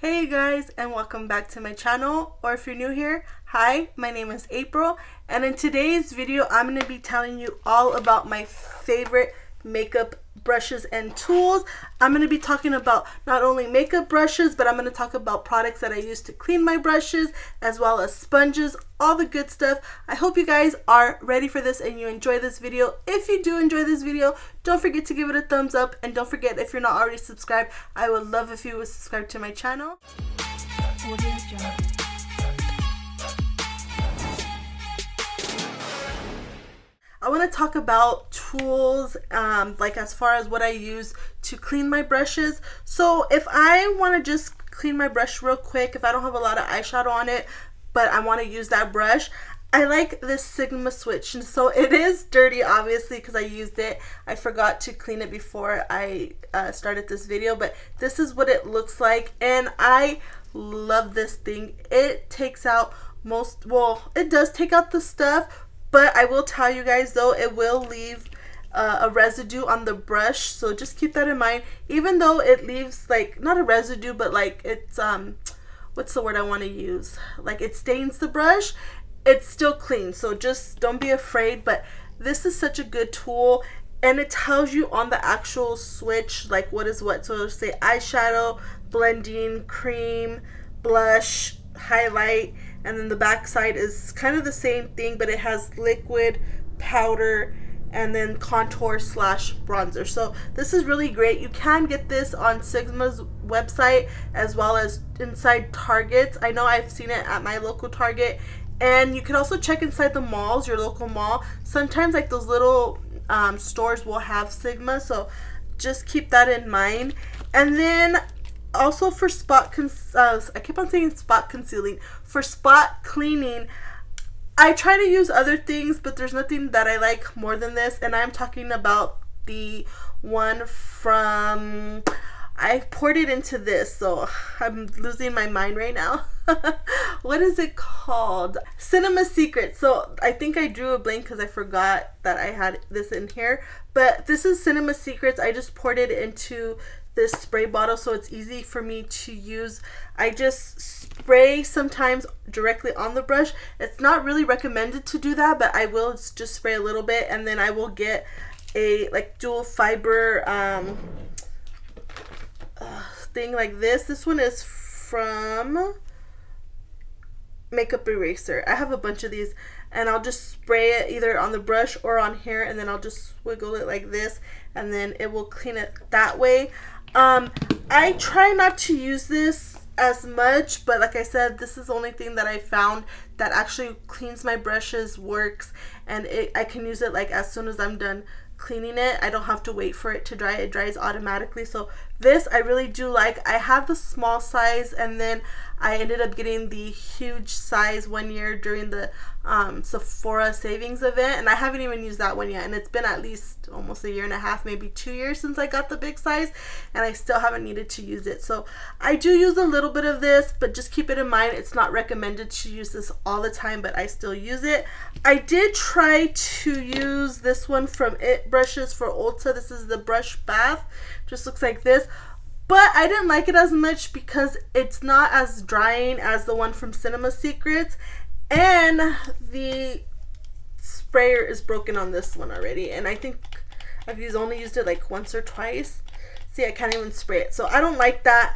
Hey guys, and welcome back to my channel, or if you're new here, hi, my name is April, and in today's video I'm going to be telling you all about my favorite makeup brushes and tools. I'm going to be talking about not only makeup brushes, but I'm going to talk about products that I use to clean my brushes, as well as sponges, all the good stuff. I hope you guys are ready for this and you enjoy this video. If you do enjoy this video, don't forget to give it a thumbs up, and don't forget, if you're not already subscribed, I would love if you would subscribe to my channel. I want to talk about tools, like as far as what I use to clean my brushes. So if I want to just clean my brush real quick, if I don't have a lot of eyeshadow on it, but I want to use that brush, I like this Sigma switch. And so it is dirty, obviously, because I used it. I forgot to clean it before I started this video, but this is what it looks like, and I love this thing. It takes out it does take out the stuff, but I will tell you guys though, it will leave a residue on the brush, so just keep that in mind. Even though it leaves, like, not a residue, but like it's what's the word I want to use, like it stains the brush, it's still clean, so just don't be afraid. But this is such a good tool, and it tells you on the actual switch like what is what. So it'll say eyeshadow, blending, cream, blush, highlight, and then the back side is kind of the same thing, but it has liquid, powder, and then contour / bronzer. So this is really great. You can get this on Sigma's website as well as inside Target. I know I've seen it at my local Target, and you can also check inside the malls, your local mall. Sometimes like those little stores will have Sigma, so just keep that in mind. And then also for I keep on saying spot concealing. For spot cleaning, I try to use other things, but there's nothing that I like more than this, and I'm talking about the one from, I poured it into this, so I'm losing my mind right now. What is it called? Cinema Secret. So I think I drew a blank because I forgot that I had this in here, but this is Cinema Secrets. I just poured it into this spray bottle, so it's easy for me to use. I just spray sometimes directly on the brush. It's not really recommended to do that, but I will just spray a little bit, and then I will get a like dual fiber thing like this. This one is from Makeup Eraser. I have a bunch of these, and I'll just spray it either on the brush or on here, and then I'll just wiggle it like this, and then it will clean it that way. I try not to use this as much, but like I said, this is the only thing that I found that actually cleans my brushes, works, and I can use it like as soon as I'm done cleaning it. I don't have to wait for it to dry. It dries automatically. So this I really do like. I have the small size, and then I ended up getting the huge size one year during the Sephora savings event, and I haven't even used that one yet, and it's been at least almost a year and a half, maybe 2 years since I got the big size, and I still haven't needed to use it. So I do use a little bit of this, but just keep it in mind, it's not recommended to use this all the time, but I still use it. I did try to use this one from It Brushes for Ulta. This is the Brush Bath. Just looks like this, but I didn't like it as much because it's not as drying as the one from Cinema Secrets, and the sprayer is broken on this one already, and I think I've only used it like once or twice. See, I can't even spray it, so I don't like that.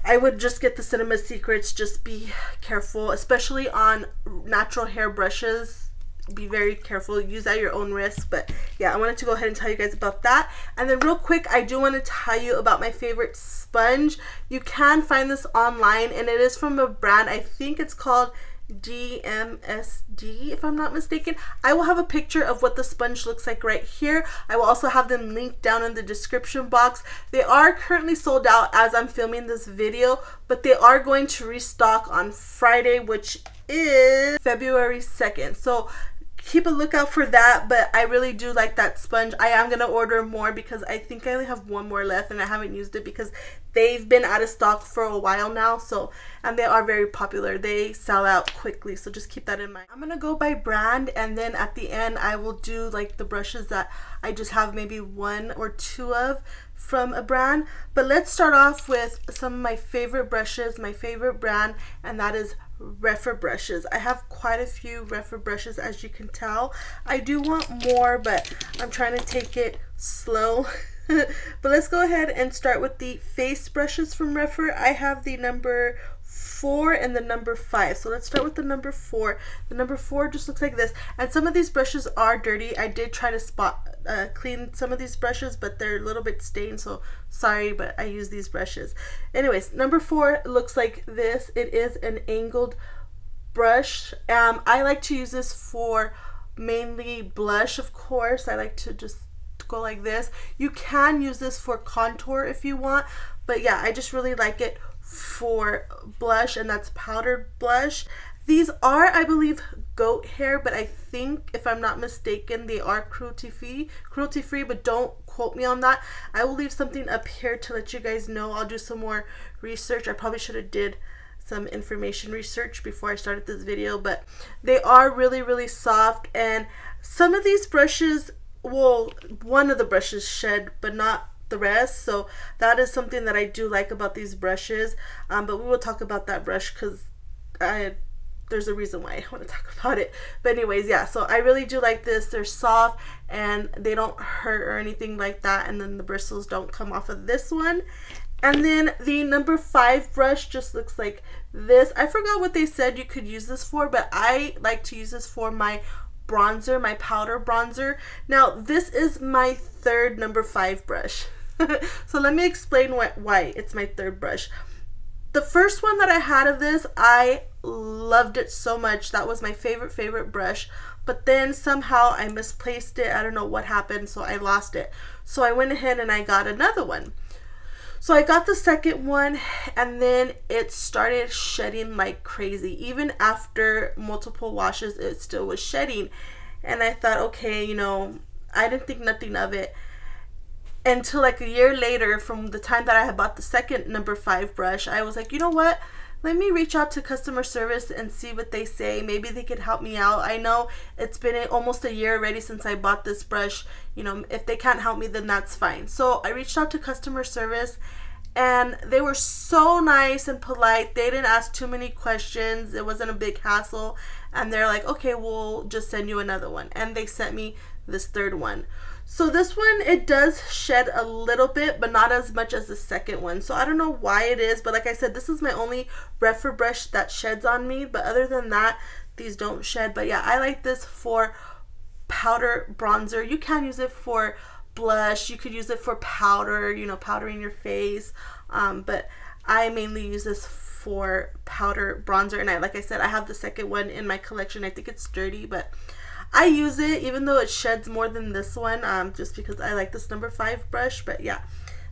I would just get the Cinema Secrets. Just be careful, especially on natural hair brushes. Be very careful, use at your own risk. But yeah, I wanted to go ahead and tell you guys about that. And then real quick, I do want to tell you about my favorite sponge. You can find this online, and it is from a brand, I think it's called DMSD, if I'm not mistaken. I will have a picture of what the sponge looks like right here. I will also have them linked down in the description box. They are currently sold out as I'm filming this video, but they are going to restock on Friday, which is February 2nd. So keep a lookout for that, but I really do like that sponge. I am going to order more because I think I only have one more left, and I haven't used it because they've been out of stock for a while now, so, and they are very popular. They sell out quickly, so just keep that in mind. I'm gonna go by brand, and then at the end I will do like the brushes that I just have maybe 1 or 2 of from a brand. But let's start off with some of my favorite brushes, my favorite brand, and that is Rephr brushes. I have quite a few Rephr brushes, as you can tell. I do want more, but I'm trying to take it slow. But let's go ahead and start with the face brushes from Rephr. I have the number 4 and the number 5. So let's start with the number 4. The number 4 just looks like this. And some of these brushes are dirty. I did try to clean some of these brushes, but they're a little bit stained, so sorry, but I use these brushes. Anyways, number 4 looks like this. It is an angled brush. I like to use this for mainly blush, of course. I like to just go like this. You can use this for contour if you want, but yeah, I just really like it for blush, and that's powdered blush. These are, I believe, goat hair, but I think, if I'm not mistaken, they are cruelty free, but don't quote me on that. I will leave something up here to let you guys know. I'll do some more research. I probably should have did some information research before I started this video, but they are really, really soft. And some of these brushes, well, one of the brushes shed, but not the rest, so that is something that I do like about these brushes. But we will talk about that brush because there's a reason why I want to talk about it. But anyways, yeah, so I really do like this. They're soft and they don't hurt or anything like that, and then the bristles don't come off of this one. And then the number 5 brush just looks like this. I forgot what they said you could use this for, but I like to use this for my bronzer, my powder bronzer. Now this is my 3rd number 5 brush. So let me explain why it's my 3rd brush. The first one that I had of this, I loved it so much. That was my favorite brush, but then somehow I misplaced it. I don't know what happened, so I lost it. So I went ahead and I got another one. So I got the 2nd one, and then it started shedding like crazy. Even after multiple washes, it still was shedding. And I thought, okay, you know, I didn't think nothing of it until like a year later, from the time that I had bought the 2nd number 5 brush. I was like, you know what? Let me reach out to customer service and see what they say. Maybe they could help me out. I know it's been almost a year already since I bought this brush. You know, if they can't help me, then that's fine. So I reached out to customer service, and they were so nice and polite. They didn't ask too many questions. It wasn't a big hassle. And they're like, okay, we'll just send you another one. And they sent me this 3rd one. So this one, it does shed a little bit, but not as much as the 2nd one. So I don't know why it is, but like I said, this is my only Rephr brush that sheds on me. But other than that, these don't shed. But yeah, I like this for powder bronzer. You can use it for blush. You could use it for powder, you know, powdering your face. But I mainly use this for powder bronzer. And like I said, I have the 2nd one in my collection. I think it's dirty, but I use it even though it sheds more than this one, just because I like this number 5 brush. But yeah,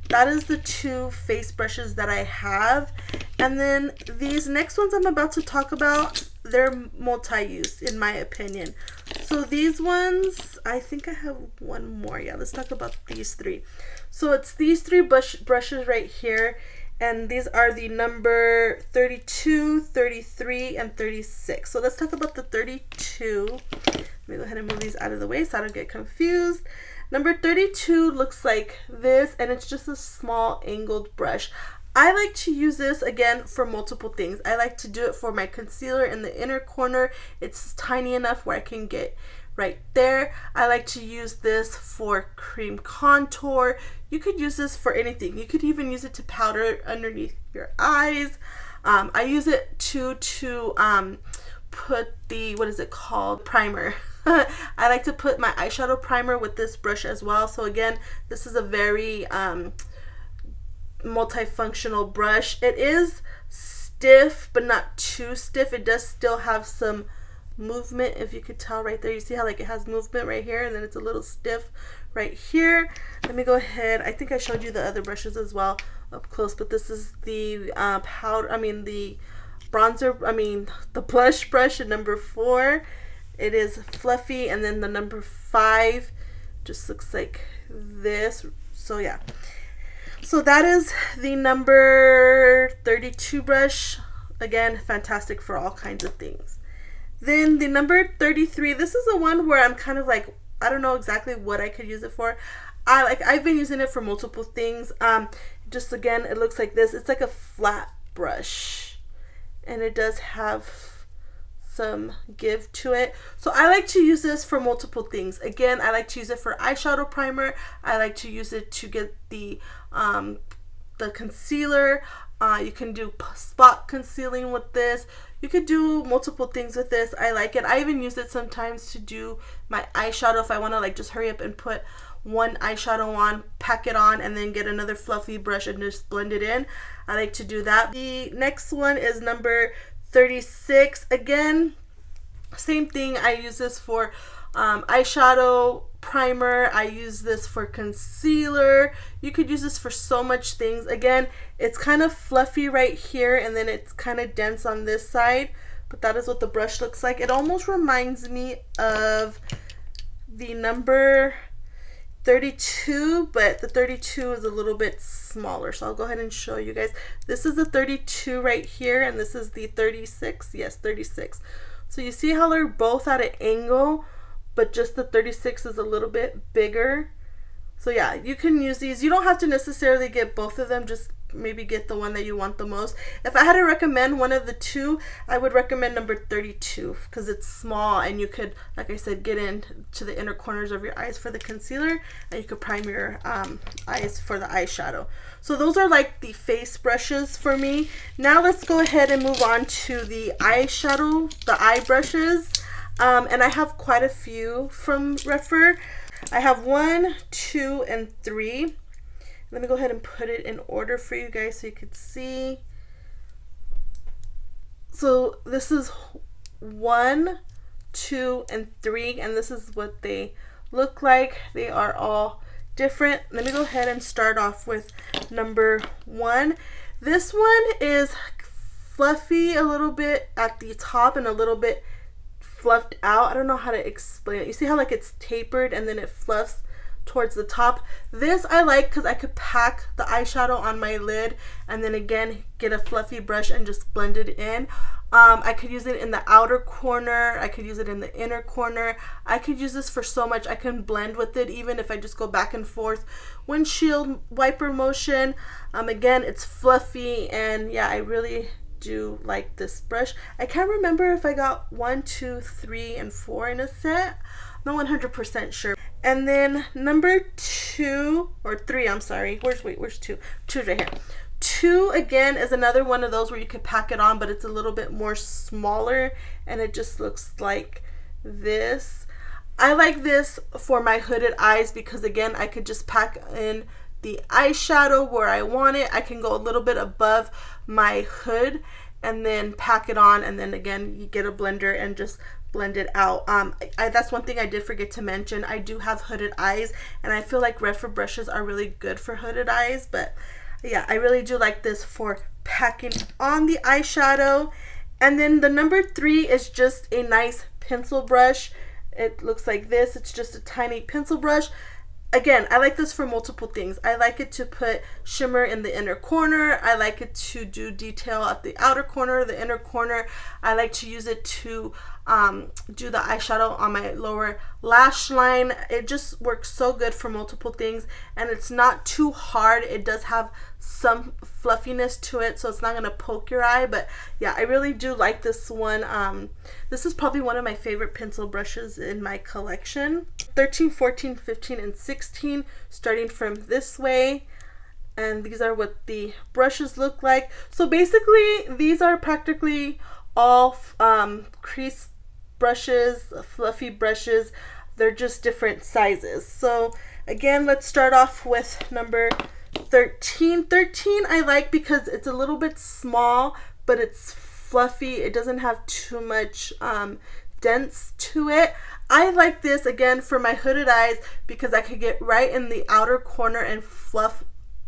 that is the 2 face brushes that I have. And then these next ones I'm about to talk about, they're multi-use in my opinion. So these ones, I think I have one more. Yeah, let's talk about these 3. So it's these 3 brushes right here. And these are the number 32, 33, and 36. So let's talk about the 32. Let me go ahead and move these out of the way so I don't get confused. Number 32 looks like this, and it's just a small angled brush. I like to use this, again, for multiple things. I like to do it for my concealer in the inner corner. It's tiny enough where I can get right there. I like to use this for cream contour. You could use this for anything. You could even use it to powder underneath your eyes. I use it to put the, what is it called, primer. I like to put my eyeshadow primer with this brush as well. So again, this is a very multifunctional brush. It is stiff, but not too stiff. It does still have some movement, if you could tell right there. You see how like it has movement right here, and then it's a little stiff right here. Let me go ahead. I think I showed you the other brushes as well up close, but this is the the bronzer, the blush brush at number 4. It is fluffy, and then the number 5 just looks like this. So yeah, So that is the number 32 brush. Again, fantastic for all kinds of things. Then the number 33, this is the one where I'm kind of like, I don't know exactly what I could use it for. I've been using it for multiple things. Just again, it looks like this. It's like a flat brush, and it does have some give to it. So I like to use this for multiple things. Again, I like to use it for eyeshadow primer. I like to use it to get the concealer. You can do spot concealing with this. You could do multiple things with this. I like it. I even use it sometimes to do my eyeshadow if I want to like just hurry up and put one eyeshadow on, pack it on, and then get another fluffy brush and just blend it in. I like to do that. The next one is number 36. Again, same thing. I use this for eyeshadow primer. I use this for concealer. You could use this for so much things. Again, it's kind of fluffy right here, and then it's kind of dense on this side, but that is what the brush looks like. It almost reminds me of the number 32, but the 32 is a little bit smaller, so I'll go ahead and show you guys. This is the 32 right here, and this is the 36. Yes, 36. So you see how they're both at an angle, but just the 36 is a little bit bigger. So yeah, you can use these. You don't have to necessarily get both of them, just maybe get the one that you want the most. If I had to recommend one of the two, I would recommend number 32 because it's small, and you could, like I said, get into the inner corners of your eyes for the concealer, and you could prime your eyes for the eyeshadow. So those are like the face brushes for me. Now let's go ahead and move on to the eyeshadow, the eye brushes. And I have quite a few from Rephr. I have 1, 2, and 3. Let me go ahead and put it in order for you guys so you can see. So this is 1, 2, and 3, and this is what they look like. They are all different. Let me go ahead and start off with number 1. This one is fluffy a little bit at the top and a little bit fluffed out. I don't know how to explain it. You see how like it's tapered and then it fluffs towards the top. This I like because I could pack the eyeshadow on my lid and then again get a fluffy brush and just blend it in. I could use it in the outer corner. I could use it in the inner corner. I could use this for so much. I can blend with it even if I just go back and forth. Windshield wiper motion. Again, it's fluffy, and yeah, I really do like this brush. I can't remember if I got 1, 2, 3, and 4 in a set. I'm not 100% sure. And then number 2 or 3, I'm sorry. Where's 2? 2 right here. 2 again is another one of those where you could pack it on, but it's a little bit more smaller and it just looks like this. I like this for my hooded eyes because again, I could just pack in the eyeshadow where I want it. I can go a little bit above my hood and then pack it on, and then again you get a blender and just blend it out. That's one thing I did forget to mention. I do have hooded eyes, and I feel like Rephr brushes are really good for hooded eyes, but yeah, I really do like this for packing on the eyeshadow. And then the number 3 is just a nice pencil brush. It looks like this. It's just a tiny pencil brush. Again, I like this for multiple things. I like it to put shimmer in the inner corner. I like it to do detail at the outer corner, the inner corner. I like to use it to do the eyeshadow on my lower lash line. It just works so good for multiple things, and it's not too hard. It does have some fluffiness to it, so it's not gonna poke your eye, but yeah, I really do like this one. This is probably one of my favorite pencil brushes in my collection. 13, 14, 15, and 16, starting from this way. And these are what the brushes look like. So basically, these are practically all crease brushes, fluffy brushes. They're just different sizes. So again, let's start off with number 13. 13 I like because it's a little bit small, but it's fluffy. It doesn't have too much dents to it. I like this again for my hooded eyes because I could get right in the outer corner and fluff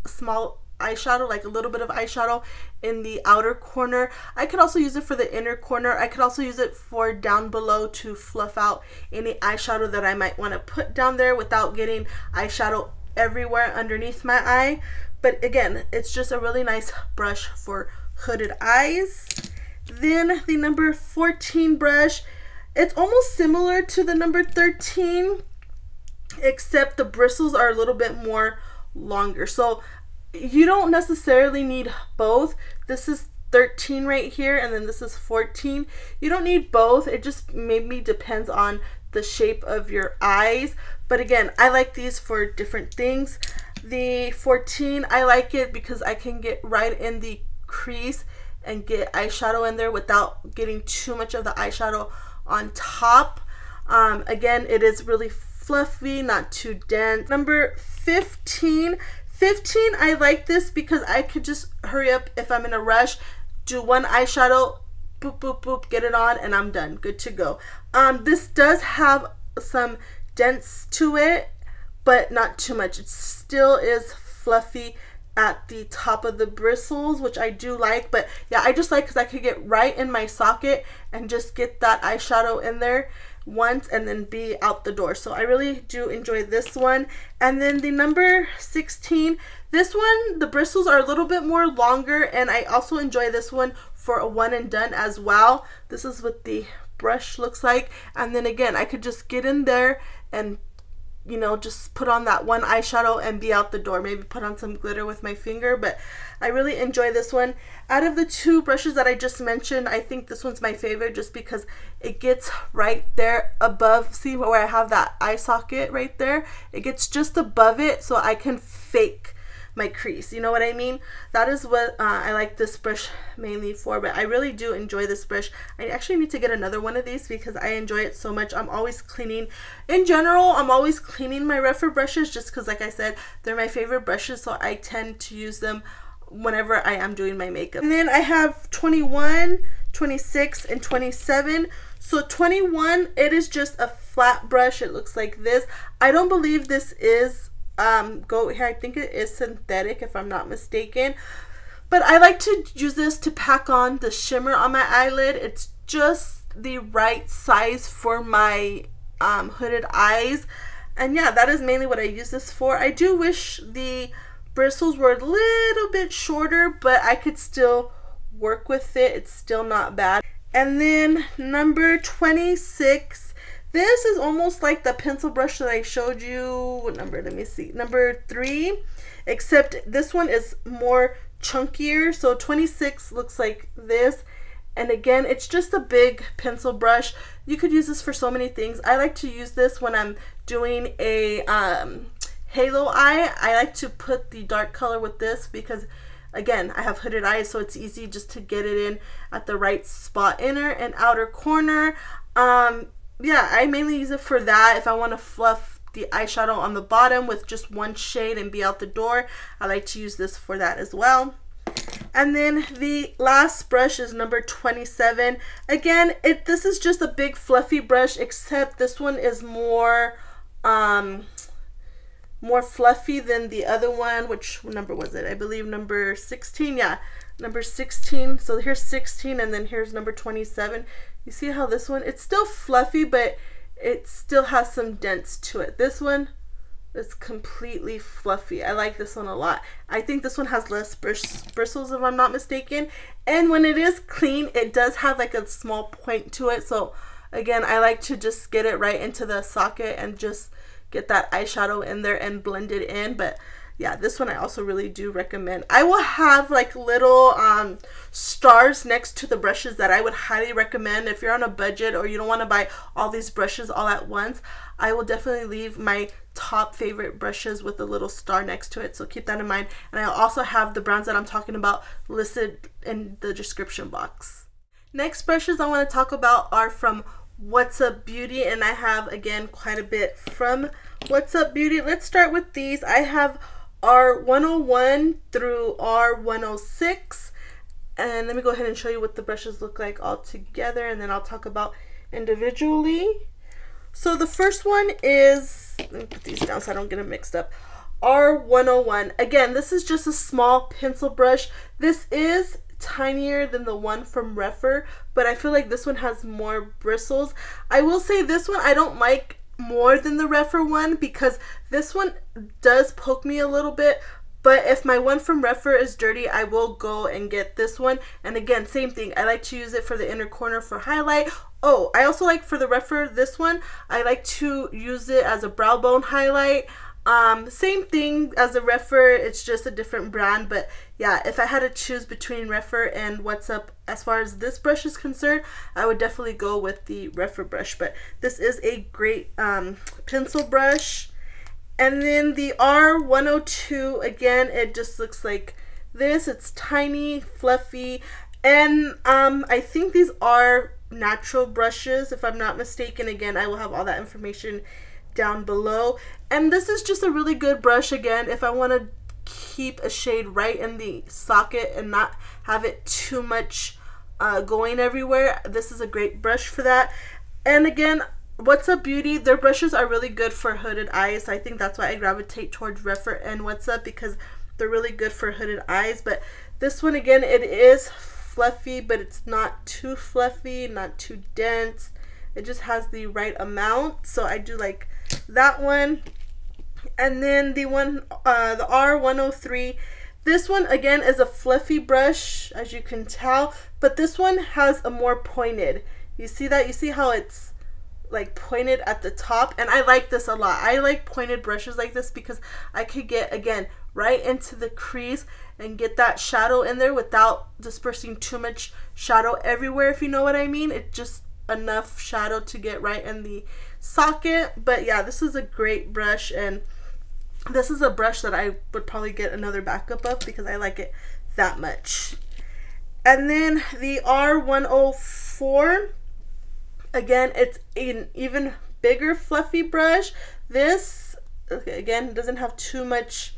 small eyeshadow, like a little bit of eyeshadow in the outer corner. I could also use it for the inner corner. I could also use it for down below to fluff out any eyeshadow that I might want to put down there without getting eyeshadow everywhere underneath my eye. But again, it's just a really nice brush for hooded eyes. Then the number 14 brush, it's almost similar to the number 13, except the bristles are a little bit more longer. So you don't necessarily need both. This is 13 right here, and then this is 14. You don't need both. It just maybe depends on the shape of your eyes. But again, I like these for different things. The 14, I like it because I can get right in the crease and get eyeshadow in there without getting too much of the eyeshadow on top. Again, it is really fluffy, not too dense. Number 15, I like this because I could just hurry up if I'm in a rush, do one eyeshadow, boop, boop, boop, get it on, and I'm done, good to go. This does have some dents to it, but not too much. It still is fluffy at the top of the bristles, which I do like. But yeah, I just like because I could get right in my socket and just get that eyeshadow in there once and then be out the door. So I really do enjoy this one. And then the number 16, this one, the bristles are a little bit more longer, and I also enjoy this one for a one and done as well. This is what the brush looks like, and then again, I could just get in there and, you know, just put on that one eyeshadow and be out the door. Maybe put on some glitter with my finger, but I really enjoy this one. Out of the two brushes that I just mentioned, I think this one's my favorite just because it gets right there above. See where I have that eye socket right there? It gets just above it, so I can fake my crease. You know what I mean? That is what I like this brush mainly for, but I really do enjoy this brush. I actually need to get another one of these because I enjoy it so much. I'm always cleaning. In general, I'm always cleaning my Rephr brushes just because, like I said, they're my favorite brushes, so I tend to use them whenever I am doing my makeup. And then I have 21, 26, and 27. So 21, it is just a flat brush. It looks like this. I don't believe this is goat hair. I think it is synthetic if I'm not mistaken, but I like to use this to pack on the shimmer on my eyelid. It's just the right size for my hooded eyes, and yeah, that is mainly what I use this for. I do wish the bristles were a little bit shorter, but I could still work with it. It's still not bad. And then number 26, this is almost like the pencil brush that I showed you. What number? Let me see. Number 3, except this one is more chunkier. So 26 looks like this. And again, it's just a big pencil brush. You could use this for so many things. I like to use this when I'm doing a halo eye. I like to put the dark color with this because, again, I have hooded eyes, so it's easy just to get it in at the right spot, inner and outer corner. Yeah, I mainly use it for that. If I want to fluff the eyeshadow on the bottom with just one shade and be out the door, I like to use this for that as well. And then the last brush is number 27. Again, this is just a big fluffy brush, except this one is more fluffy than the other one. Which number was it? I believe number 16. Yeah, number 16. So here's 16, and then here's number 27. You see how this one, it's still fluffy, but it still has some dents to it. This one is completely fluffy. I like this one a lot. I think this one has less bristles if I'm not mistaken. And when it is clean, it does have like a small point to it. So again, I like to just get it right into the socket and just get that eyeshadow in there and blend it in. But yeah, this one I also really do recommend. I will have like little stars next to the brushes that I would highly recommend if you're on a budget or you don't want to buy all these brushes all at once. I will definitely leave my top favorite brushes with a little star next to it, so keep that in mind. And I also have the brands that I'm talking about listed in the description box. Next brushes I want to talk about are from What's Up Beauty, and I have again quite a bit from What's Up Beauty. Let's start with these. I have R101 through R106, and let me go ahead and show you what the brushes look like all together, and then I'll talk about individually. So the first one is, let me put these down so I don't get them mixed up, R101. Again, this is just a small pencil brush. This is tinier than the one from Rephr, but I feel like this one has more bristles. I will say this one I don't like more than the Rephr one because this one does poke me a little bit, But if my one from Rephr is dirty, I will go and get this one. And again, same thing. I like to use it for the inner corner for highlight. Oh, I also like for the Rephr, this one, I like to use it as a brow bone highlight. Same thing as the Rephr, it's just a different brand. But yeah, if I had to choose between Rephr and What's Up as far as this brush is concerned, I would definitely go with the Rephr brush. But this is a great pencil brush. And then the R102, again, it just looks like this. It's tiny, fluffy, and I think these are natural brushes, if I'm not mistaken. Again, I will have all that information down below. And this is just a really good brush, again, if I want to keep a shade right in the socket and not have it too much going everywhere. This is a great brush for that. And again, What's Up Beauty, their brushes are really good for hooded eyes. I think that's why I gravitate towards Rephr and What's Up, because they're really good for hooded eyes. But this one, again, it is fluffy, but it's not too fluffy, not too dense. It just has the right amount, so I do like that one. And then the one, the R103, this one again is a fluffy brush, as you can tell, but this one has a more pointed. You see that? You see how it's like pointed at the top? And I like this a lot. I like pointed brushes like this because I could get, again, right into the crease and get that shadow in there without dispersing too much shadow everywhere, if you know what I mean. It's just enough shadow to get right in the socket. But yeah, this is a great brush, and this is a brush that I would probably get another backup of because I like it that much. And then the R104, again, it's an even bigger fluffy brush. This, okay, again, doesn't have too much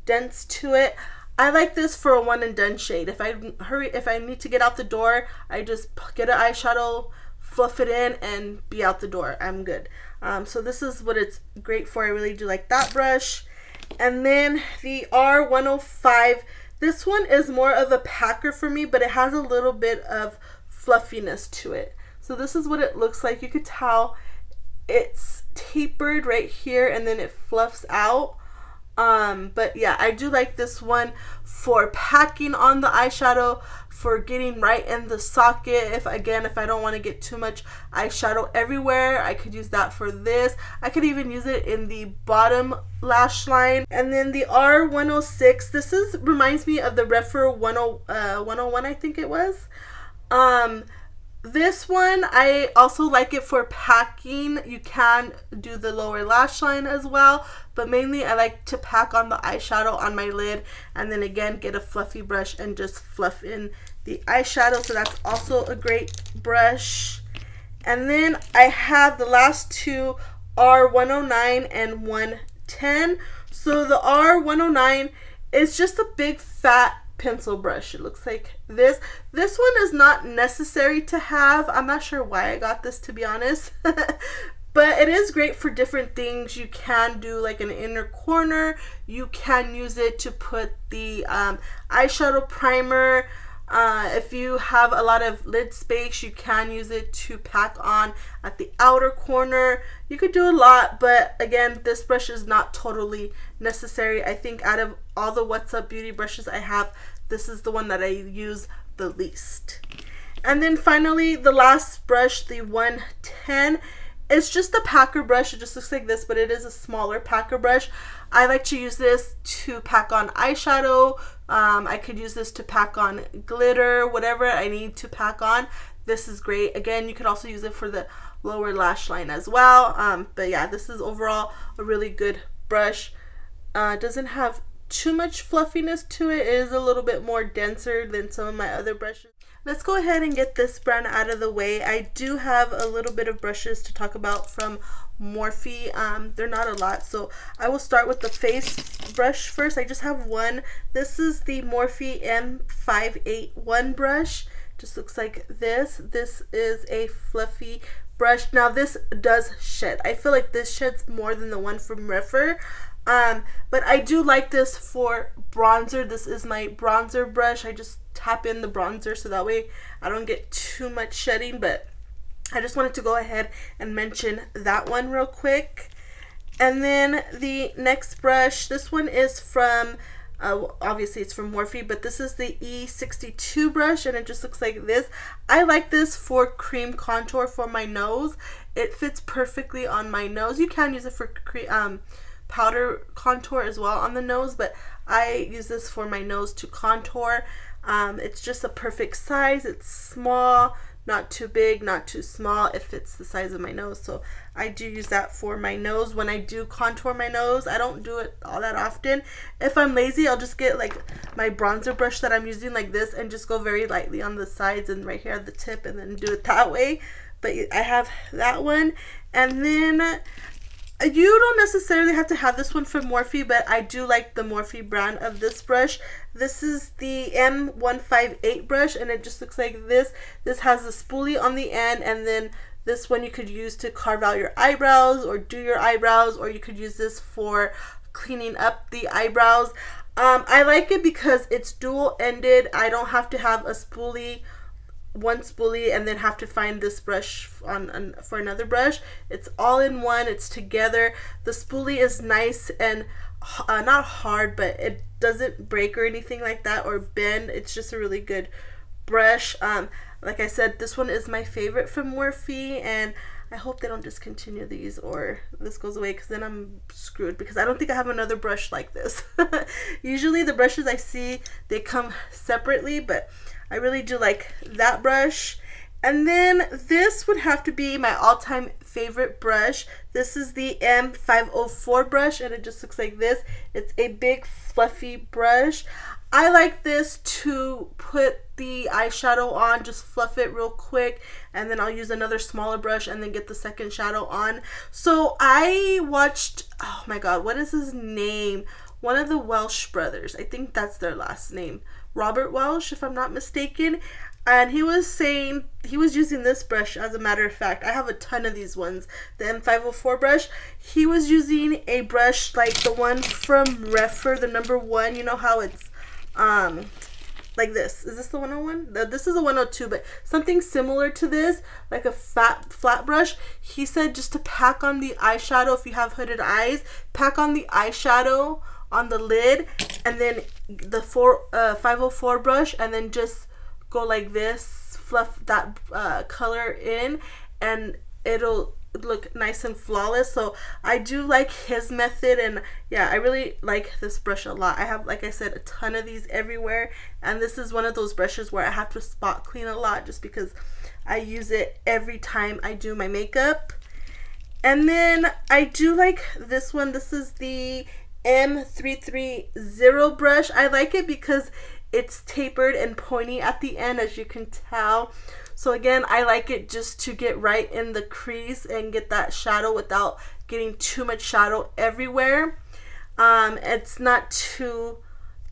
dense to it. I like this for a one and done shade. If I need to get out the door, I just get an eyeshadow, fluff it in, and be out the door. I'm good. So this is what it's great for. I really do like that brush. And then the R105, this one is more of a packer for me, but it has a little bit of fluffiness to it. So this is what it looks like. You could tell it's tapered right here and then it fluffs out. But yeah, I do like this one for packing on the eyeshadow, for getting right in the socket. If I don't want to get too much eyeshadow everywhere, I could use that for this. I could even use it in the bottom lash line. And then the R106, this reminds me of the Rephr 101, I think it was. This one, I also like it for packing. You can do the lower lash line as well, but mainly I like to pack on the eyeshadow on my lid, and then again get a fluffy brush and just fluff in the eyeshadow. So that's also a great brush. And then I have the last two R109 and 110. So the R109 is just a big fat pencil brush. It looks like this. This one is not necessary to have. I'm not sure why I got this, to be honest. But it is great for different things. You can do like an inner corner. You can use it to put the eyeshadow primer. If you have a lot of lid space, you can use it to pack on at the outer corner. You could do a lot, but again, this brush is not totally necessary. I think out of all the What's Up Beauty brushes I have, this is the one that I use the least. And then finally, the last brush, the 110. It's just a packer brush. It just looks like this, but it is a smaller packer brush. I like to use this to pack on eyeshadow. I could use this to pack on glitter, whatever I need to pack on. This is great. Again, you could also use it for the lower lash line as well. But yeah, this is overall a really good brush. Doesn't have too much fluffiness to it. It is a little bit more denser than some of my other brushes. Let's go ahead and get this brand out of the way. I do have a little bit of brushes to talk about from Morphe. They're not a lot, so I will start with the face brush first. I just have one. This is the Morphe M581 brush. Just looks like this. This is a fluffy brush. Now this does shed. I feel like this sheds more than the one from Rephr. But I do like this for bronzer. This is my bronzer brush. I just tap in the bronzer so that way I don't get too much shedding, but I just wanted to go ahead and mention that one real quick. And then the next brush, this one is from Obviously it's from Morphe, but this is the E62 brush, and it just looks like this. I like this for cream contour for my nose. It fits perfectly on my nose. You can use it for powder contour as well on the nose, but I use this for my nose to contour. It's just a perfect size. It's small, not too big, not too small. It fits the size of my nose, so I do use that for my nose when I do contour my nose. I don't do it all that often. If I'm lazy, I'll just get like my bronzer brush that I'm using like this and just go very lightly on the sides and right here at the tip and then do it that way. But I have that one. And then you don't necessarily have to have this one from Morphe, but I do like the Morphe brand of this brush. This is the M158 brush, and it just looks like this. This has a spoolie on the end, and then this one you could use to carve out your eyebrows or do your eyebrows, or you could use this for cleaning up the eyebrows. I like it because it's dual-ended. I don't have to have a spoolie, one spoolie, and then have to find this brush for another brush. It's all in one. It's together. The spoolie is nice and not hard, but it doesn't break or anything like that or bend. It's just a really good brush. Like I said, this one is my favorite from Morphe, and I hope they don't discontinue these or this goes away, because then I'm screwed, because I don't think I have another brush like this. Usually the brushes I see, they come separately, but I really do like that brush. And then this would have to be my all-time favorite brush. This is the M504 brush, and it just looks like this. It's a big fluffy brush. I like this to put the eyeshadow on, just fluff it real quick, and then I'll use another smaller brush and then get the second shadow on. So I watched, oh my god, what is his name? One of the Welsh brothers. I think that's their last name. Robert Welsh, if I'm not mistaken. And he was saying, he was using this brush, as a matter of fact. I have a ton of these ones. The M504 brush. He was using a brush like the one from Rephr, the #1. You know how it's like this. Is this the 101? This is a 102, but something similar to this, like a flat brush. He said just to pack on the eyeshadow. If you have hooded eyes, pack on the eyeshadow on the lid, and then the 504 brush, and then just go like this, fluff that color in, and it'll look nice and flawless. So I do like his method, and yeah, I really like this brush a lot. I have, like I said, a ton of these everywhere, and this is one of those brushes where I have to spot clean a lot just because I use it every time I do my makeup. And then I do like this one. This is the M330 brush. I like it because it's tapered and pointy at the end, as you can tell. So again, I like it just to get right in the crease and get that shadow without getting too much shadow everywhere. It's not too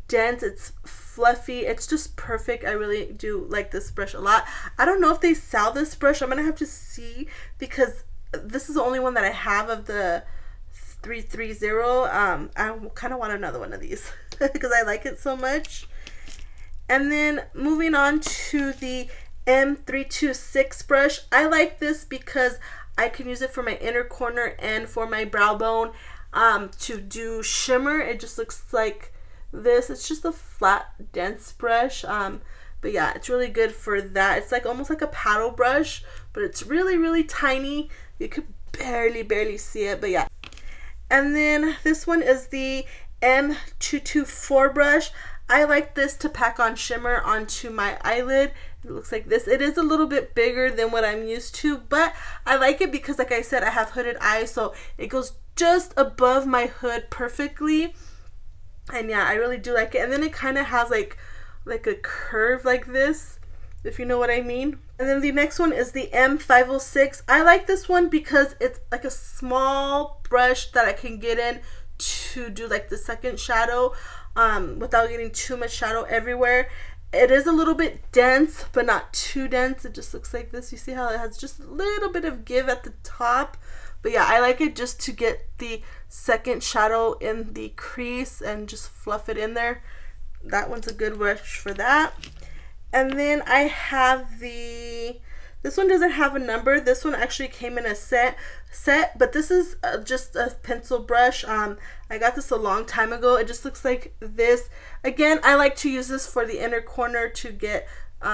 dense, it's fluffy, it's just perfect. I really do like this brush a lot. I don't know if they sell this brush. I'm gonna have to see, because this is the only one that I have of the 330. I kind of want another one of these because I like it so much. And then moving on to the M326 brush. I like this because I can use it for my inner corner and for my brow bone to do shimmer. It just looks like this. It's just a flat, dense brush. But yeah, it's really good for that. It's like almost like a paddle brush, but it's really, really tiny. You could barely see it, but yeah. And then this one is the M224 brush. I like this to pack on shimmer onto my eyelid. It looks like this. It is a little bit bigger than what I'm used to, but I like it because, like I said, I have hooded eyes, so it goes just above my hood perfectly. And yeah, I really do like it. And then it kind of has like a curve like this, if you know what I mean. And then the next one is the M506. I like this one because it's like a small brush that I can get in to do like the second shadow without getting too much shadow everywhere. It is a little bit dense, but not too dense. It just looks like this. You see how it has just a little bit of give at the top. But yeah, I like it just to get the second shadow in the crease and just fluff it in there. That one's a good brush for that. And then I have the This one doesn't have a number. This one actually came in a set, but this is just a pencil brush. I got this a long time ago. It just looks like this. Again, I like to use this for the inner corner to get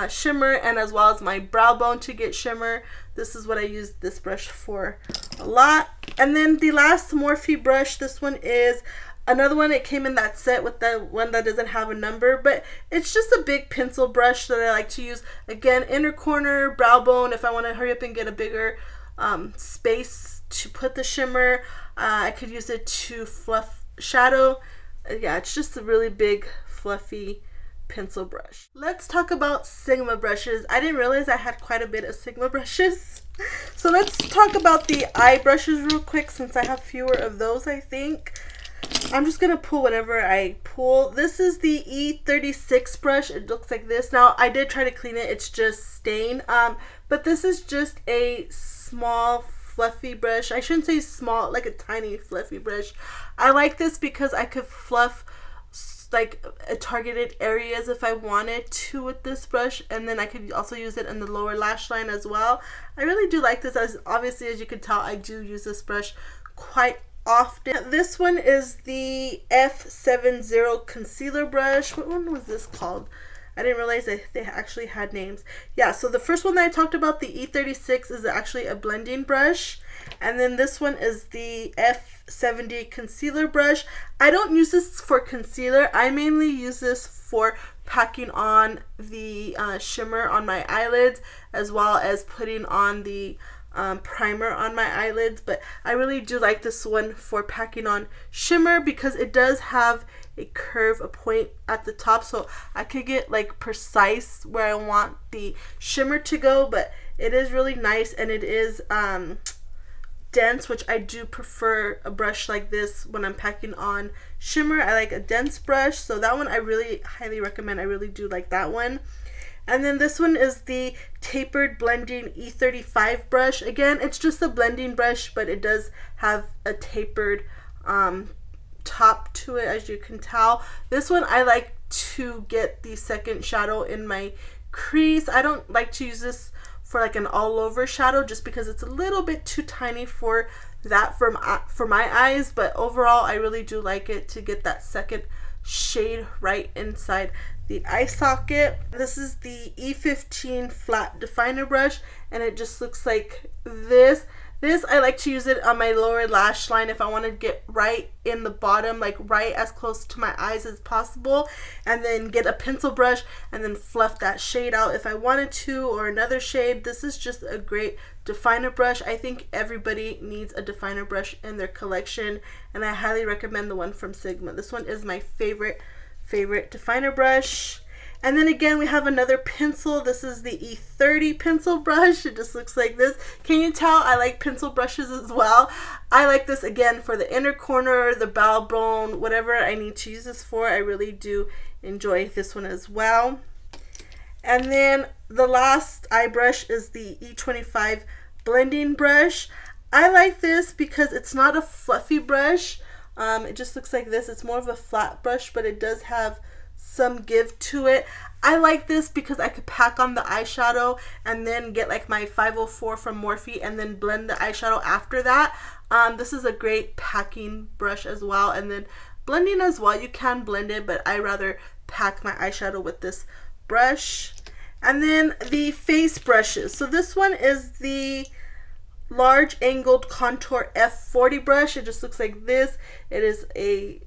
shimmer, and as well as my brow bone to get shimmer. This is what I use this brush for a lot. And then the last Morphe brush, this one is another one. It came in that set with the one that doesn't have a number, but it's just a big pencil brush that I like to use. Again, inner corner, brow bone, if I want to hurry up and get a bigger space to put the shimmer. I could use it to fluff shadow. Yeah, it's just a really big fluffy pencil brush. Let's talk about Sigma brushes. I didn't realize I had quite a bit of Sigma brushes. So let's talk about the eye brushes real quick, since I have fewer of those, I think. I'm just gonna pull whatever I pull. This is the E36 brush. It looks like this. Now, I did try to clean it. It's just stained. But this is just a small fluffy brush. I shouldn't say small, like a tiny fluffy brush. I like this because I could fluff like targeted areas if I wanted to with this brush, and then I could also use it in the lower lash line as well. I really do like this. As obviously, as you can tell, I do use this brush quite often. This one is the F70 concealer brush. What one was this called? I didn't realize that they actually had names. Yeah, so the first one that I talked about, the E36, is actually a blending brush. And then this one is the F70 concealer brush. I don't use this for concealer. I mainly use this for packing on the shimmer on my eyelids, as well as putting on the primer on my eyelids. But I really do like this one for packing on shimmer because it does have a curve, a point at the top, so I could get like precise where I want the shimmer to go. But it is really nice, and it is dense, which I do prefer a brush like this when I'm packing on shimmer. I like a dense brush, so that one I really highly recommend. I really do like that one. And then this one is the tapered blending E35 brush. Again, it's just a blending brush, but it does have a tapered top to it, as you can tell. This one I like to get the second shadow in my crease. I don't like to use this for like an all over shadow, just because it's a little bit too tiny for that for my eyes. But overall, I really do like it to get that second shade right inside the eye socket. This is the E15 flat definer brush, and it just looks like this. This, I like to use it on my lower lash line if I want to get right in the bottom, like right as close to my eyes as possible, and then get a pencil brush and then fluff that shade out if I wanted to, or another shade. This is just a great definer brush. I think everybody needs a definer brush in their collection, and I highly recommend the one from Sigma. This one is my favorite definer brush. And then again, we have another pencil. This is the E30 pencil brush. It just looks like this. Can you tell I like pencil brushes as well? I like this again for the inner corner, the brow bone, whatever I need to use this for. I really do enjoy this one as well. And then the last eye brush is the E25 blending brush. I like this because it's not a fluffy brush. It just looks like this. It's more of a flat brush, but it does have some give to it. I like this because I could pack on the eyeshadow and then get like my 504 from Morphe and then blend the eyeshadow after that. This is a great packing brush as well, and then blending as well. You can blend it, but I rather pack my eyeshadow with this brush. And then the face brushes. So this one is the large angled contour F40 brush. It just looks like this. It is a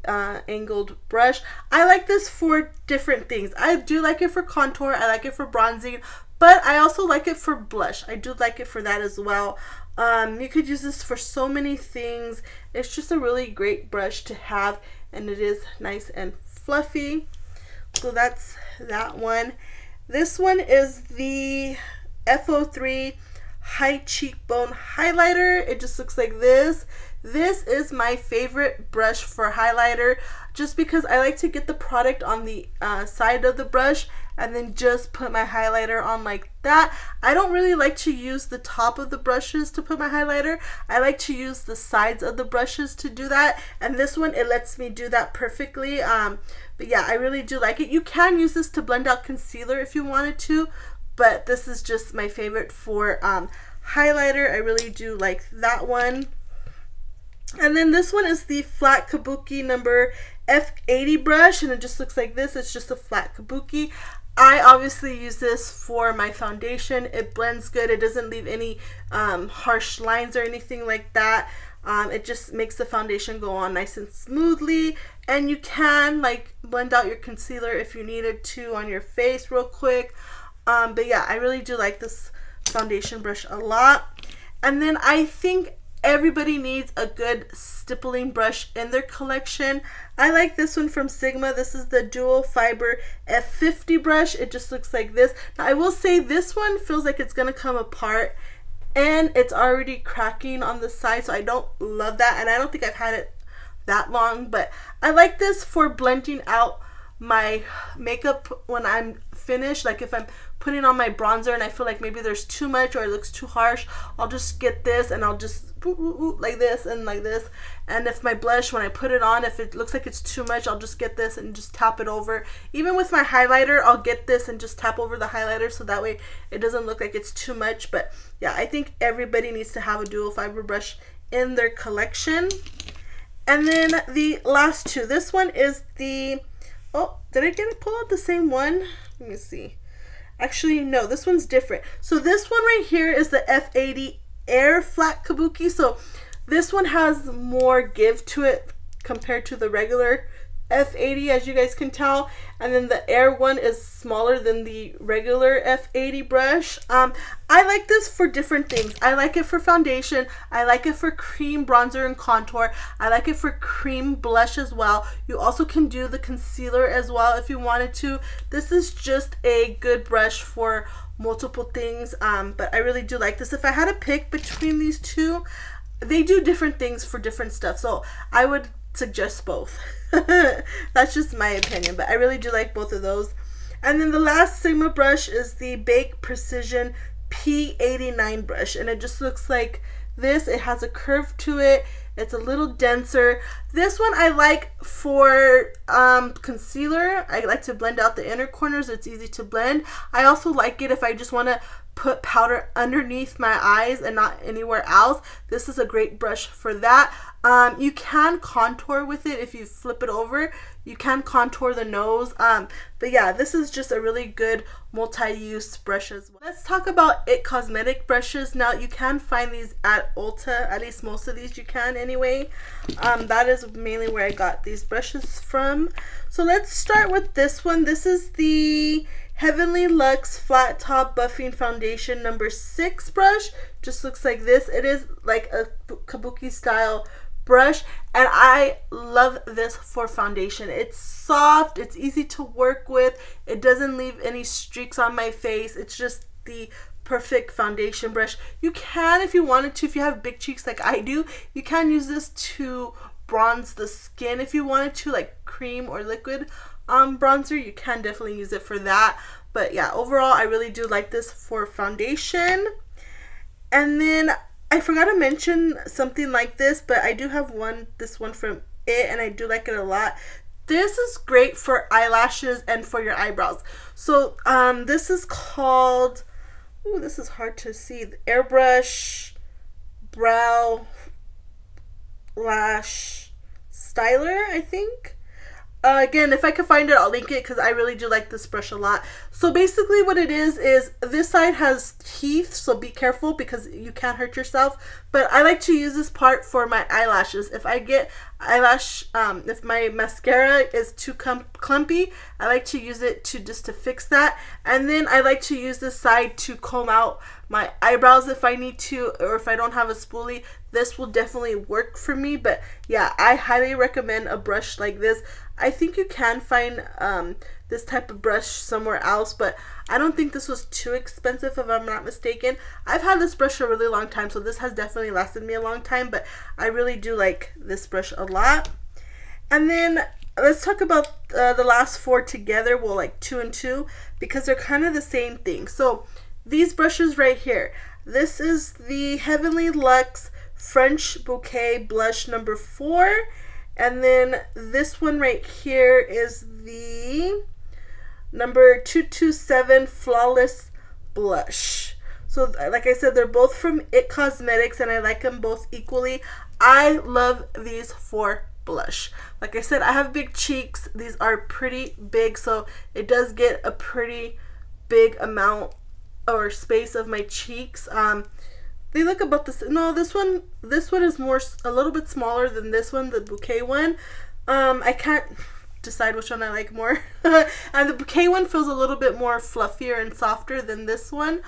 angled brush. I like this for different things. I do like it for contour. I like it for bronzing, but I also like it for blush. I do like it for that as well. You could use this for so many things. It's just a really great brush to have, and it is nice and fluffy. So that's that one. This one is the F03 high cheekbone highlighter. It just looks like this. This is my favorite brush for highlighter, just because I like to get the product on the side of the brush and then just put my highlighter on like that. I don't really like to use the top of the brushes to put my highlighter. I like to use the sides of the brushes to do that, and this one, it lets me do that perfectly. But yeah, I really do like it. You can use this to blend out concealer if you wanted to, but this is just my favorite for highlighter. I really do like that one. And then this one is the flat Kabuki number F80 brush, and it just looks like this. It's just a flat Kabuki. I obviously use this for my foundation. It blends good. It doesn't leave any harsh lines or anything like that. It just makes the foundation go on nice and smoothly, and you can like blend out your concealer if you needed to on your face real quick. But yeah, I really do like this foundation brush a lot. And then I think everybody needs a good stippling brush in their collection. I like this one from Sigma. This is the dual fiber F50 brush. It just looks like this. Now I will say this one feels like it's gonna come apart, and it's already cracking on the side, so I don't love that, and I don't think I've had it that long. But I like this for blending out my makeup when I'm finished. Like if I'm putting on my bronzer and I feel like maybe there's too much or it looks too harsh, I'll just get this and I'll just like this and like this. And if my blush, when I put it on, if it looks like it's too much, I'll just get this and just tap it over. Even with my highlighter, I'll get this and just tap over the highlighter, so that way it doesn't look like it's too much. But yeah, I think everybody needs to have a dual fiber brush in their collection. And then the last two, this one is the, oh, did I pull out the same one? Let me see. Actually, no, this one's different. So this one right here is the F80 Air Flat Kabuki. So this one has more give to it compared to the regular F80, as you guys can tell. And then the Air one is smaller than the regular F80 brush. I like this for different things. I like it for foundation. I like it for cream bronzer and contour. I like it for cream blush as well. You also can do the concealer as well if you wanted to. This is just a good brush for multiple things, but I really do like this. If I had to pick between these two, they do different things for different stuff, so I would suggest both. That's just my opinion, but I really do like both of those. And then the last Sigma brush is the Bake Precision P89 brush, and it just looks like this. It has a curve to it. It's a little denser. This one I like for concealer. I like to blend out the inner corners. It's easy to blend. I also like it if I just want to put powder underneath my eyes and not anywhere else. This is a great brush for that. You can contour with it if you flip it over. You can contour the nose. But yeah, this is just a really good multi-use brush as well. Let's talk about IT Cosmetic brushes. Now you can find these at Ulta, at least most of these you can anyway. That is mainly where I got these brushes from. So let's start with this one. This is the Heavenly Luxe Flat Top Buffing Foundation number 6 brush. Just looks like this. It is like a kabuki style brush, and I love this for foundation. It's soft, it's easy to work with, it doesn't leave any streaks on my face. It's just the perfect foundation brush. You can, if you wanted to, if you have big cheeks like I do, you can use this to bronze the skin if you wanted to, like cream or liquid bronzer. You can definitely use it for that. But yeah, overall I really do like this for foundation. And then I forgot to mention something like this, but I do have this one from IT, and I do like it a lot. This is great for eyelashes and for your eyebrows. So this is called, ooh, this is hard to see, the Airbrush Brow Lash Styler, I think. Again, if I can find it, I'll link it because I really do like this brush a lot. So basically what it is this side has teeth, so be careful because you can hurt yourself. But I like to use this part for my eyelashes. If I get eyelash, if my mascara is too clumpy, I like to use it just to fix that. And then I like to use this side to comb out my eyebrows if I need to, or if I don't have a spoolie. This will definitely work for me. But yeah, I highly recommend a brush like this. I think you can find this type of brush somewhere else, but I don't think this was too expensive if I'm not mistaken. I've had this brush a really long time, so this has definitely lasted me a long time, but I really do like this brush a lot. And then let's talk about the last 4 together, well, like 2 and 2, because they're kind of the same thing. So these brushes right here, this is the Heavenly Luxe French Bouquet Blush number 4. And then this one right here is the number 227 Flawless Blush. So like I said, they're both from IT Cosmetics and I like them both equally. I love these for blush. Like I said, I have big cheeks. These are pretty big, so it does get a pretty big amount or space of my cheeks. They look about this. No, this one is more, a little bit smaller than this one, the bouquet one. I can't decide which one I like more. And the bouquet one feels a little bit more fluffier and softer than this one.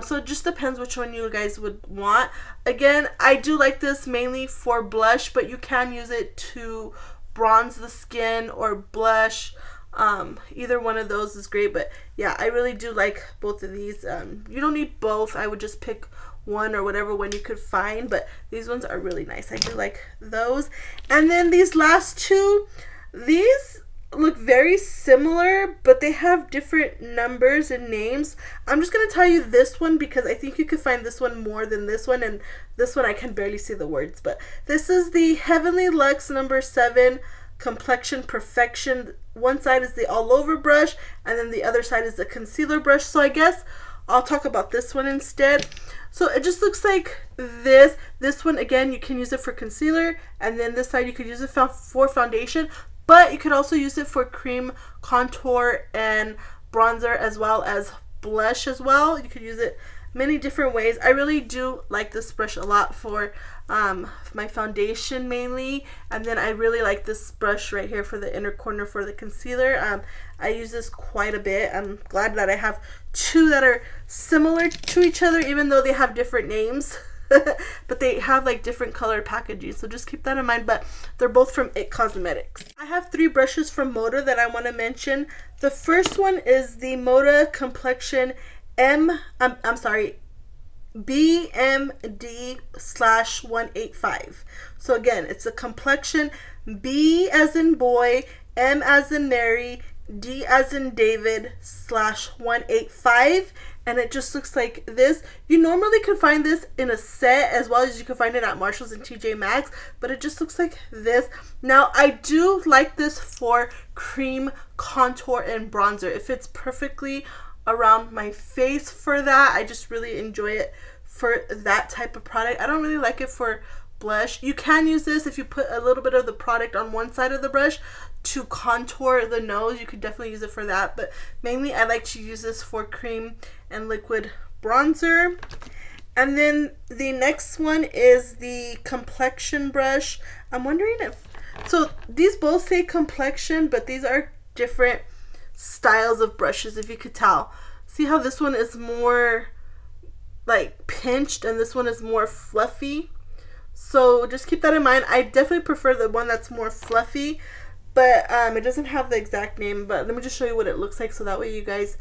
So it just depends which one you guys would want. Again, I do like this mainly for blush, but you can use it to bronze the skin or blush. Either one of those is great, but yeah, I really do like both of these. You don't need both. I would just pick one or whatever one you could find, but these ones are really nice. I do like those. And then these last two, these look very similar, but they have different numbers and names. I'm just gonna tell you this one because I think you could find this one more than this one, and this one I can barely see the words. But this is the Heavenly Luxe number 7 Complexion Perfection. One side is the all over brush and then the other side is the concealer brush. So I guess I'll talk about this one instead. So it just looks like this. This one, again, you can use it for concealer, and then this side you could use it for foundation, but you could also use it for cream, contour, and bronzer, as well as blush as well. You could use it many different ways. I really do like this brush a lot for my foundation mainly, and then I really like this brush right here for the inner corner for the concealer. I use this quite a bit. I'm glad that I have two that are similar to each other, even though they have different names. But they have like different colored packaging, so just keep that in mind. But they're both from IT Cosmetics. I have 3 brushes from Moda that I want to mention. The first one is the Moda Complexion BMD/185. So again, it's a complexion, B as in boy, M as in Mary, D as in David /185, and it just looks like this. You normally can find this in a set, as well as you can find it at Marshalls and TJ Maxx, but it just looks like this. Now I do like this for cream, contour, and bronzer. It fits perfectly around my face for that. I just really enjoy it for that type of product. I don't really like it for blush. You can use this if you put a little bit of the product on one side of the brush to contour the nose. You could definitely use it for that, but mainly I like to use this for cream and liquid bronzer. And then the next one is the complexion brush. I'm wondering if, so these both say complexion, but these are different styles of brushes, if you could tell. See how this one is more like pinched and this one is more fluffy? So just keep that in mind. I definitely prefer the one that's more fluffy, but it doesn't have the exact name. But let me just show you what it looks like so that way you guys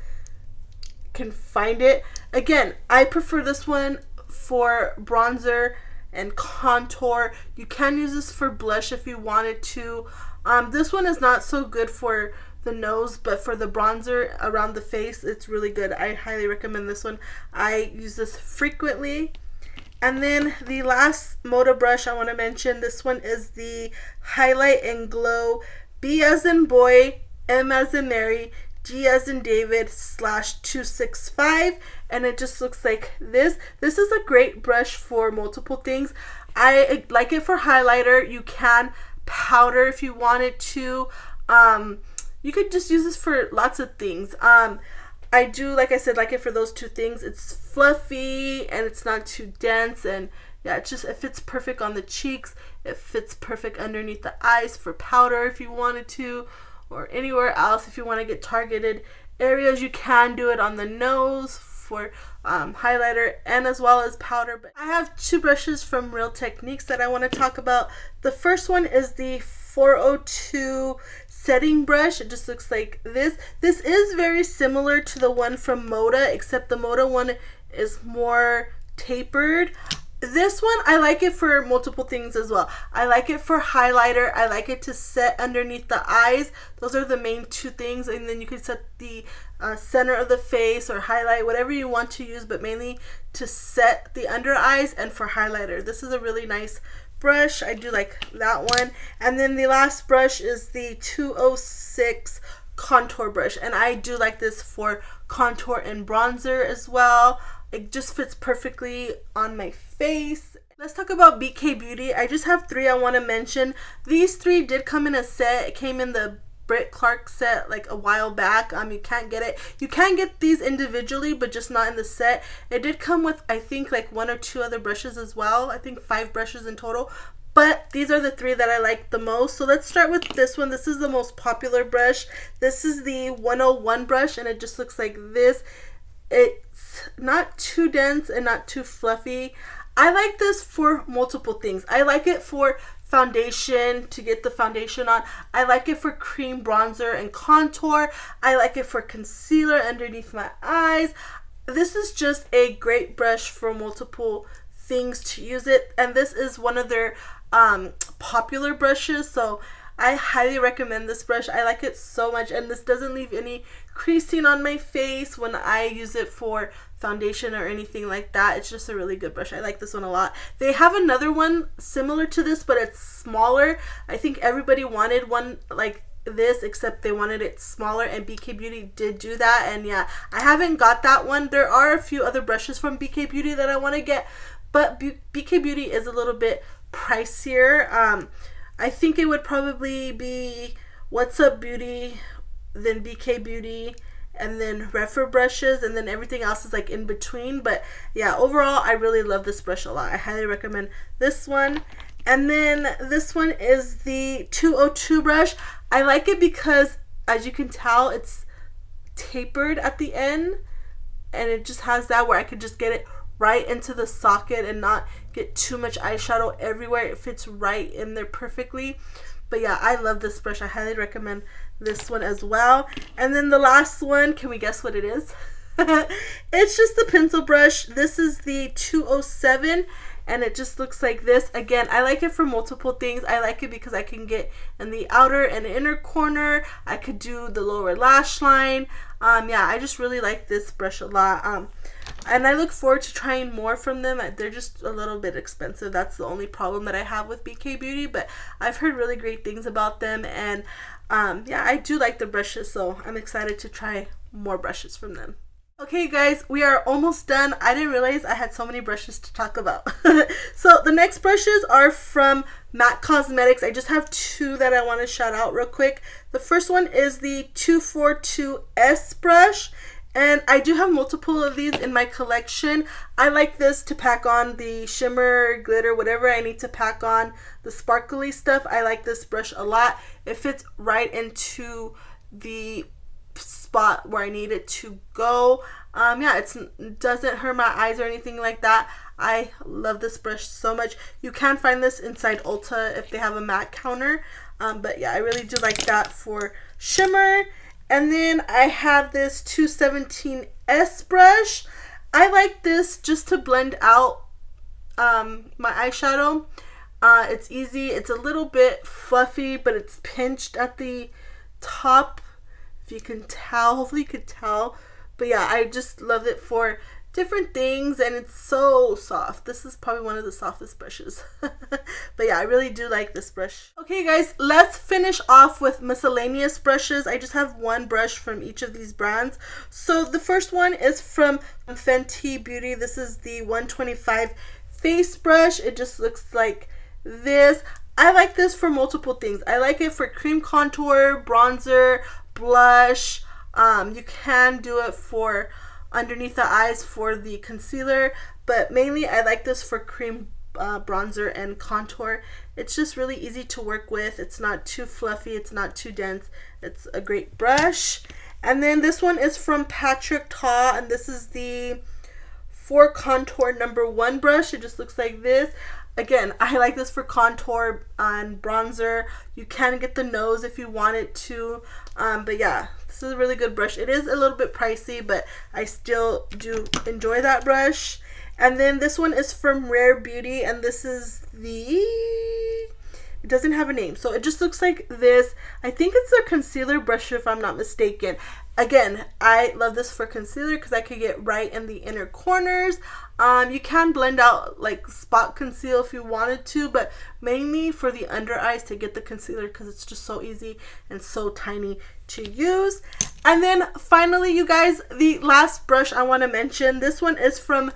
can find it. Again, I prefer this one for bronzer and contour. You can use this for blush if you wanted to. This one is not so good for the nose, but for the bronzer around the face, it's really good. I highly recommend this one. I use this frequently. And then the last Moda brush I want to mention, this one is the Highlight and Glow B as in boy, M as in Mary, G as in David /265, and it just looks like this. This is a great brush for multiple things. I like it for highlighter. You can powder if you wanted to. You could just use this for lots of things. I do, like I said, like it for those two things. It's fluffy and it's not too dense, and yeah, it fits perfect on the cheeks. It fits perfect underneath the eyes for powder if you wanted to, or anywhere else if you want to get targeted areas. You can do it on the nose for highlighter and as well as powder. But I have 2 brushes from Real Techniques that I want to talk about. The first one is the 402 setting brush. It just looks like this. This is very similar to the one from Moda, except the Moda one is more tapered. This one, I like it for multiple things as well. I like it for highlighter. I like it to set underneath the eyes. Those are the main 2 things. And then you can set the center of the face or highlight, whatever you want to use, but mainly to set the under eyes and for highlighter. This is a really nice brush. I do like that one. And then the last brush is the 206 contour brush, and I do like this for contour and bronzer as well. It just fits perfectly on my face. Let's talk about BK Beauty. I just have 3 I want to mention. These 3 did come in a set. It came in the Britt Clark set like a while back. You can't get it. You can get these individually, but just not in the set. It did come with, I think, like 1 or 2 other brushes as well. I think 5 brushes in total. But these are the 3 that I like the most. So let's start with this one. This is the most popular brush. This is the 101 brush, and it just looks like this. It's not too dense and not too fluffy. I like this for multiple things. I like it for foundation, to get the foundation on. I like it for cream bronzer and contour. I like it for concealer underneath my eyes. This is just a great brush for multiple things to use it, and this is one of their popular brushes, so I highly recommend this brush. I like it so much, and this doesn't leave any creasing on my face when I use it for foundation or anything like that. It's just a really good brush. I like this one a lot. They have another one similar to this, but it's smaller. I think everybody wanted one like this, except they wanted it smaller, and BK Beauty did do that. And yeah, I haven't got that one. There are a few other brushes from BK Beauty that I want to get, but BK Beauty is a little bit pricier. I think it would probably be What's Up Beauty, then BK Beauty, and then Rephr brushes, and then everything else is like in between. But yeah, overall I really love this brush a lot. I highly recommend this one. And then this one is the 202 brush. I like it because, as you can tell, it's tapered at the end, and it just has that where I could just get it right into the socket and not get too much eyeshadow everywhere. It fits right in there perfectly. But yeah, I love this brush. I highly recommend this one as well. And then the last one, can we guess what it is? It's just the pencil brush. This is the 207, and it just looks like this. Again, I like it for multiple things. I like it because I can get in the outer and inner corner. I could do the lower lash line. Yeah, I just really like this brush a lot. And I look forward to trying more from them. They're just a little bit expensive. That's the only problem that I have with BK Beauty, but I've heard really great things about them. And yeah, I do like the brushes, so I'm excited to try more brushes from them. Okay guys, we are almost done. I didn't realize I had so many brushes to talk about. So the next brushes are from MAC Cosmetics. I just have 2 that I want to shout out real quick. The first one is the 242S brush, and I do have multiple of these in my collection. I like this to pack on the shimmer, glitter, whatever I need to pack on the sparkly stuff. I like this brush a lot. It fits right into the spot where I need it to go. Yeah, it doesn't hurt my eyes or anything like that. I love this brush so much. You can find this inside Ulta if they have a MAC counter. But yeah, I really do like that for shimmer. And then I have this 217S brush. I like this just to blend out my eyeshadow. It's easy. It's a little bit fluffy, but it's pinched at the top. If you can tell, hopefully you could tell. But yeah, I just love it for different things, and it's so soft. This is probably one of the softest brushes. But yeah, I really do like this brush. Okay guys, let's finish off with miscellaneous brushes. I just have 1 brush from each of these brands. So the first one is from Fenty Beauty. This is the 125 face brush. It just looks like this. I like this for multiple things. I like it for cream contour, bronzer, blush. You can do it for underneath the eyes for the concealer, but mainly I like this for cream bronzer and contour. It's just really easy to work with. It's not too fluffy, it's not too dense. It's a great brush. And then this one is from Patrick Ta, and this is the 4 Contour #1 brush. It just looks like this. Again, I like this for contour and bronzer. You can get the nose if you want it to. But yeah, this is a really good brush. It is a little bit pricey, but I still do enjoy that brush. And then this one is from Rephr Beauty, and this is it doesn't have a name, so it just looks like this. I think it's their concealer brush if I'm not mistaken. Again, I love this for concealer because I could get right in the inner corners. You can blend out like spot conceal if you wanted to, but mainly for the under eyes to get the concealer because it's just so easy and so tiny to use. And then finally, you guys, the last brush I want to mention, this one is from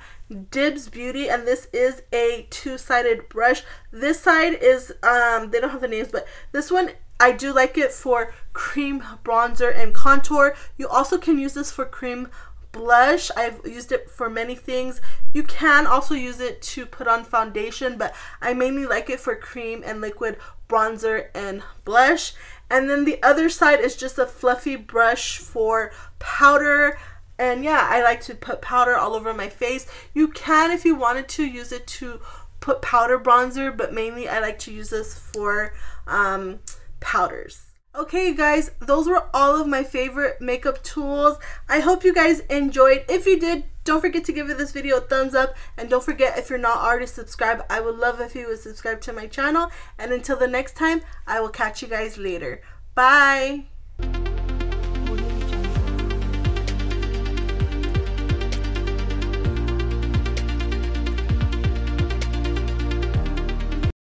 DIBS Beauty, and this is a two-sided brush. This side is they don't have the names, but this one I do like it for cream bronzer and contour. You also can use this for cream blush. I've used it for many things. You can also use it to put on foundation, but I mainly like it for cream and liquid bronzer and blush. And then the other side is just a fluffy brush for powder. And yeah, I like to put powder all over my face. You can, if you wanted to, use it to put powder bronzer, but mainly I like to use this for powders. Okay, you guys, those were all of my favorite makeup tools. I hope you guys enjoyed. If you did, don't forget to give this video a thumbs up, and don't forget, if you're not already subscribed, I would love if you would subscribe to my channel. And until the next time, I will catch you guys later. Bye.